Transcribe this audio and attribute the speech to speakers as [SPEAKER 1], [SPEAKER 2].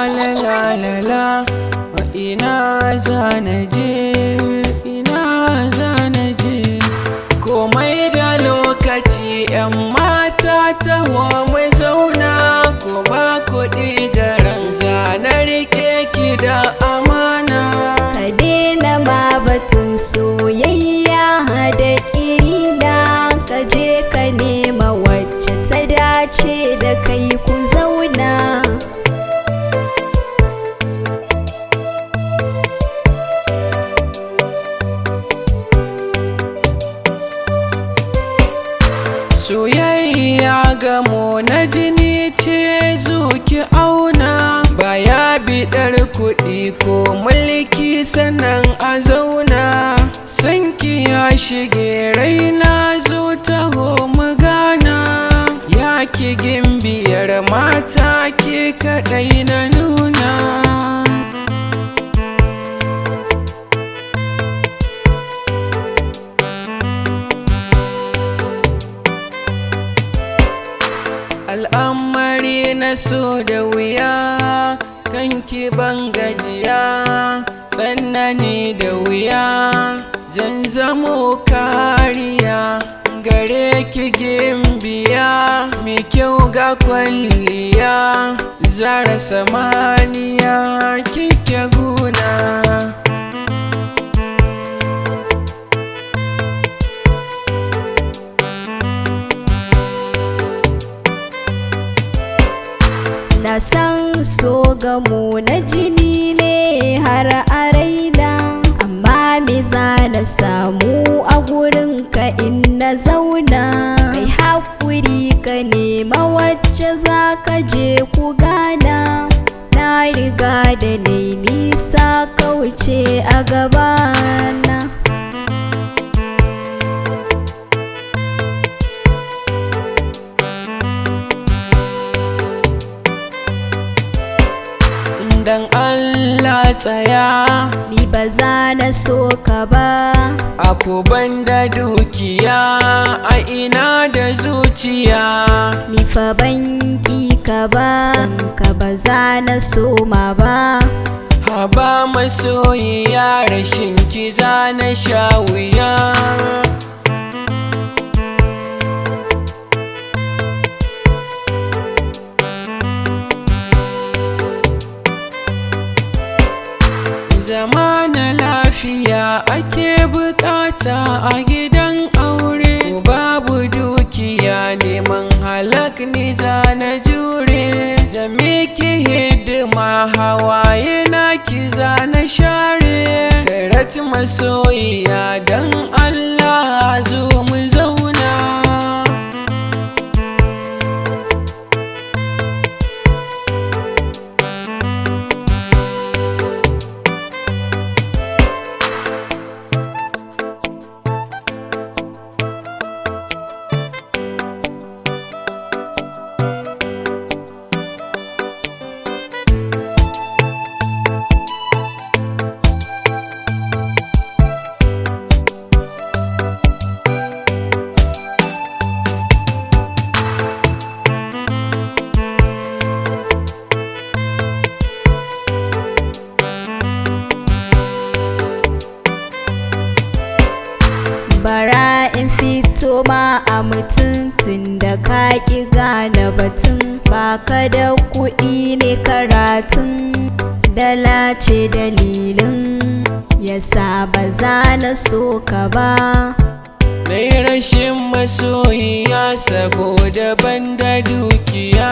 [SPEAKER 1] la la la la, ina zana je, ina zana je. Komai da lokaci 'yan mata taho mu zauna, ko ba kuɗi garan zana rike ki da amana.
[SPEAKER 2] Ka daina ma batun soyayya da irina, ka je ka nema wacce ta dace da kai ku zauna.
[SPEAKER 1] Soyayya gamo na jini ce, zo ki auna. Baya biɗar kuɗi ko mulki sannan a zauna. Sanki ya shige raina, zo taho mu gana. Ya ki gimbiyar mata, ke kaɗai na nuna. Al'amari na so da wuya, kanki ban gajiya. Tsanani da wuya, zan zamo kariya. Gare ki gimbiya, mai kyau ga kwalliya. Zara samaniya, kike guna.
[SPEAKER 2] Na san so gamo na jini ne har a raina, amma me za na samu a gurin ka in na zauna. Kai haƙuri ka nema wacce za ka je ku gana. Na riga da nai nisa, ka wuce a gabana.
[SPEAKER 1] Dan Allah tsaya,
[SPEAKER 2] ni ba za na so ka ba.
[SPEAKER 1] Ako banda dukiya, a ina da zuciya.
[SPEAKER 2] Ni fa ban ƙi ka ba, san ka ba za na soma ba.
[SPEAKER 1] Haba masoyiya, rashin ki za na sha wuya. Zama na lafiya ake bukata a gidan aure. Babu dukiya, neman halak ni za na jure. Zame ki hidima, hawaye na ki za na share. Karat masoyiya, dan Allah zo mu zauna.
[SPEAKER 2] Bara in fito ma a mutum, tun da ka ƙi gane batun. Baka da kuɗi ne karatun, dala ce dalilin yasa ba za na so ka ba.
[SPEAKER 1] Nai rashin masoyiya, saboda banda dukiya.